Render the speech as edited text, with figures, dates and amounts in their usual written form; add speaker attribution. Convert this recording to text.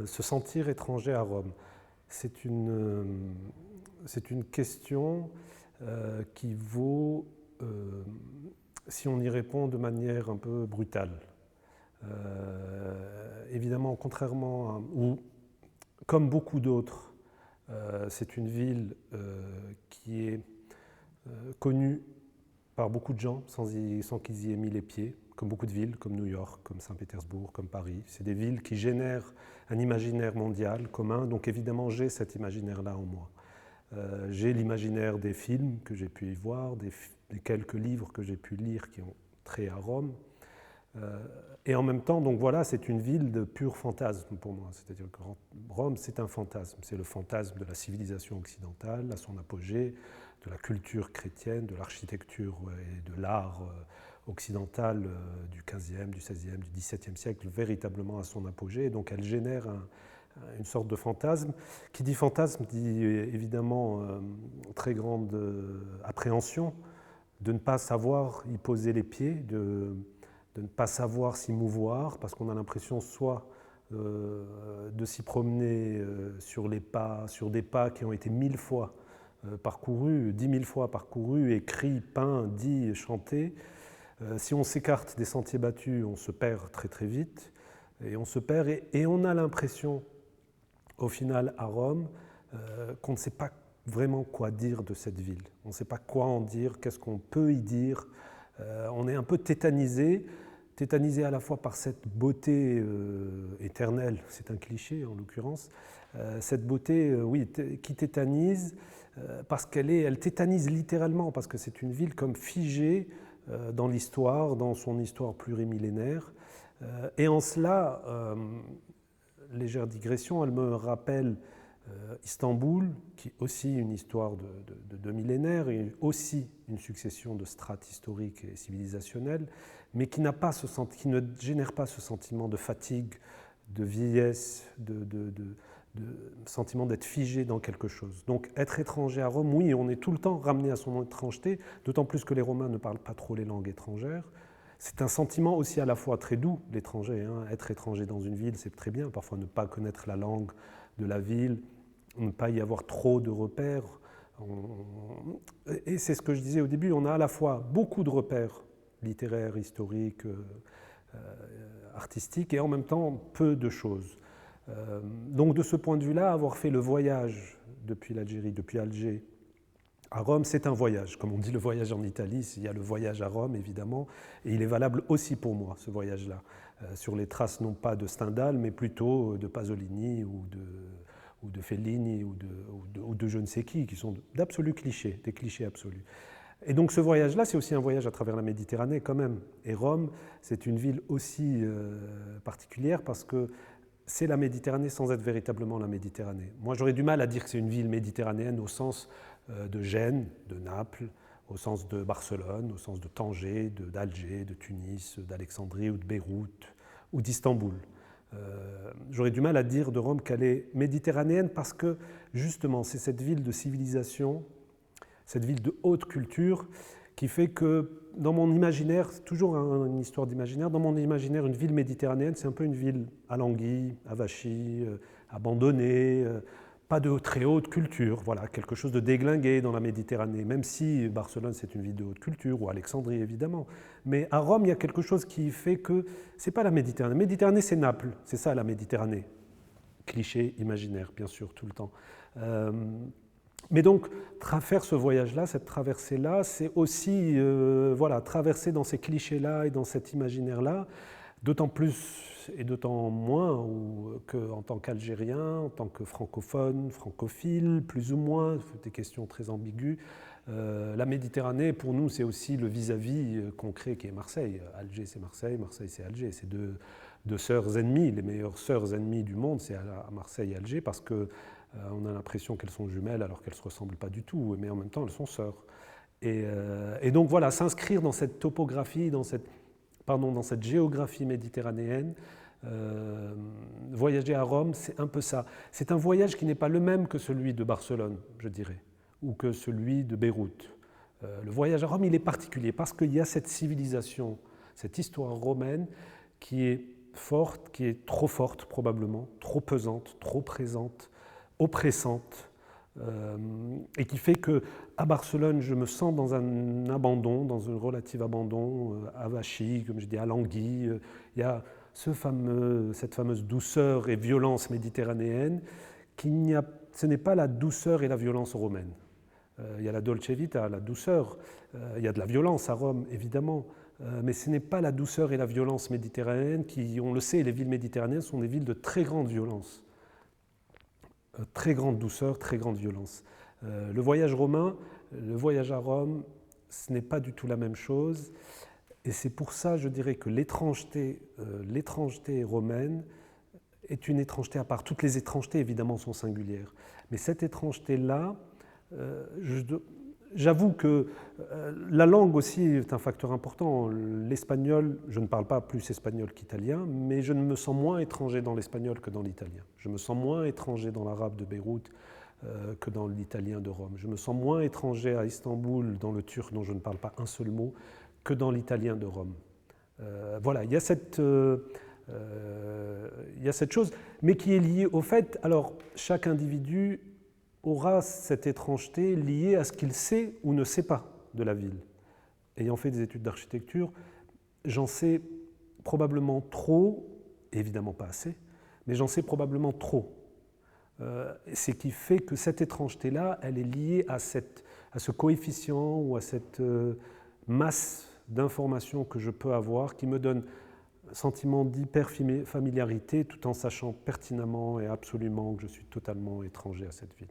Speaker 1: se sentir étranger à Rome. C'est une question qui vaut, si on y répond de manière un peu brutale. Évidemment, contrairement à, ou comme beaucoup d'autres, c'est une ville qui est connue par beaucoup de gens sans qu'ils y aient mis les pieds, comme beaucoup de villes, comme New York, comme Saint-Pétersbourg, comme Paris. C'est des villes qui génèrent un imaginaire mondial commun, donc évidemment j'ai cet imaginaire-là en moi. J'ai l'imaginaire des films que j'ai pu y voir, des quelques livres que j'ai pu lire qui ont trait à Rome. Et en même temps, donc voilà, c'est une ville de pur fantasme pour moi. C'est-à-dire que Rome, c'est un fantasme. C'est le fantasme de la civilisation occidentale, à son apogée, de la culture chrétienne, de l'architecture et de l'art occidental du XVe, du XVIe, du XVIIe siècle, véritablement à son apogée. Et donc elle génère une sorte de fantasme. Qui dit fantasme dit évidemment très grande appréhension de ne pas savoir y poser les pieds, de ne pas savoir s'y mouvoir, parce qu'on a l'impression soit de s'y promener sur des pas qui ont été 1000 fois parcourus, 10 000 fois parcourus, écrits, peints, dits, chantés. Si on s'écarte des sentiers battus, on se perd très très vite, et on se perd, et on a l'impression, au final, à Rome, qu'on ne sait pas vraiment quoi dire de cette ville. On ne sait pas quoi en dire, qu'est-ce qu'on peut y dire. On est un peu tétanisé à la fois par cette beauté éternelle, c'est un cliché en l'occurrence, cette beauté oui, qui tétanise, parce elle tétanise littéralement, parce que c'est une ville comme figée dans l'histoire, dans son histoire plurimillénaire. Et en cela, légère digression, elle me rappelle Istanbul, qui est aussi une histoire de 2 millénaires et aussi une succession de strates historiques et civilisationnelles, mais qui ne génère pas ce sentiment de fatigue, de vieillesse, de sentiment d'être figé dans quelque chose. Donc être étranger à Rome, oui, on est tout le temps ramené à son étrangeté, d'autant plus que les Romains ne parlent pas trop les langues étrangères. C'est un sentiment aussi à la fois très doux, l'étranger. Être étranger dans une ville, c'est très bien. Parfois, ne pas connaître la langue de la ville, ne pas y avoir trop de repères. Et c'est ce que je disais au début, on a à la fois beaucoup de repères littéraires, historiques, artistiques, et en même temps peu de choses. Donc de ce point de vue-là, avoir fait le voyage depuis l'Algérie, depuis Alger, à Rome, c'est un voyage. Comme on dit le voyage en Italie, il y a le voyage à Rome, évidemment, et il est valable aussi pour moi, ce voyage-là, sur les traces non pas de Stendhal, mais plutôt de Pasolini ou de Fellini ou de je ne sais qui sont d'absolus clichés, des clichés absolus. Et donc ce voyage-là, c'est aussi un voyage à travers la Méditerranée quand même. Et Rome, c'est une ville aussi particulière parce que c'est la Méditerranée sans être véritablement la Méditerranée. Moi, j'aurais du mal à dire que c'est une ville méditerranéenne au sens de Gênes, de Naples, au sens de Barcelone, au sens de Tanger, d'Alger, de Tunis, d'Alexandrie ou de Beyrouth ou d'Istanbul. J'aurais du mal à dire de Rome qu'elle est méditerranéenne parce que justement c'est cette ville de civilisation, cette ville de haute culture qui fait que dans mon imaginaire, c'est toujours une histoire d'imaginaire, dans mon imaginaire une ville méditerranéenne c'est un peu une ville alanguie, avachie, abandonnée, pas de très haute culture, voilà, quelque chose de déglingué dans la Méditerranée, même si Barcelone c'est une ville de haute culture, ou Alexandrie évidemment. Mais à Rome, il y a quelque chose qui fait que c'est pas la Méditerranée. La Méditerranée, c'est Naples, c'est ça la Méditerranée. Cliché, imaginaire, bien sûr, tout le temps. Mais donc, faire ce voyage-là, cette traversée-là, c'est aussi voilà, traverser dans ces clichés-là et dans cet imaginaire-là, d'autant plus et d'autant moins qu'en tant qu'Algérien, en tant que francophone, francophile, plus ou moins, des questions très ambiguës. La Méditerranée, pour nous, c'est aussi le vis-à-vis concret qui est Marseille. Alger, c'est Marseille, Marseille, c'est Alger. C'est deux sœurs ennemies, les meilleures sœurs ennemies du monde, c'est à Marseille et Alger, parce qu'on a l'impression qu'elles sont jumelles alors qu'elles ne se ressemblent pas du tout, mais en même temps, elles sont sœurs. Et donc voilà, s'inscrire dans cette topographie, dans cette géographie méditerranéenne, voyager à Rome, c'est un peu ça. C'est un voyage qui n'est pas le même que celui de Barcelone, je dirais, ou que celui de Beyrouth. Le voyage à Rome, il est particulier parce qu'il y a cette civilisation, cette histoire romaine qui est forte, qui est trop forte probablement, trop pesante, trop présente, oppressante, et qui fait qu'à Barcelone, je me sens dans un abandon, dans un relatif abandon, à Vachy, comme je dis, à Languille. Il y a cette fameuse douceur et violence méditerranéenne, ce n'est pas la douceur et la violence romaine. Il y a la dolce vita, la douceur, il y a de la violence à Rome, évidemment, mais ce n'est pas la douceur et la violence méditerranéenne qui, on le sait, les villes méditerranéennes sont des villes de très grande violence. Très grande douceur, très grande violence. Le voyage romain, le voyage à Rome, ce n'est pas du tout la même chose. Et c'est pour ça, je dirais, que l'étrangeté romaine est une étrangeté à part. Toutes les étrangetés, évidemment, sont singulières. Mais cette étrangeté-là, j'avoue que la langue aussi est un facteur important. L'espagnol, je ne parle pas plus espagnol qu'italien, mais je me sens moins étranger dans l'espagnol que dans l'italien. Je me sens moins étranger dans l'arabe de Beyrouth que dans l'italien de Rome. Je me sens moins étranger à Istanbul dans le turc dont je ne parle pas un seul mot que dans l'italien de Rome. Voilà, il y a cette chose, mais qui est liée au fait, alors chaque individu aura cette étrangeté liée à ce qu'il sait ou ne sait pas de la ville. Ayant fait des études d'architecture, j'en sais probablement trop, évidemment pas assez, mais j'en sais probablement trop. Ce qui fait que cette étrangeté-là, elle est liée à ce coefficient ou à cette masse d'informations que je peux avoir qui me donne un sentiment d'hyper-familiarité tout en sachant pertinemment et absolument que je suis totalement étranger à cette ville.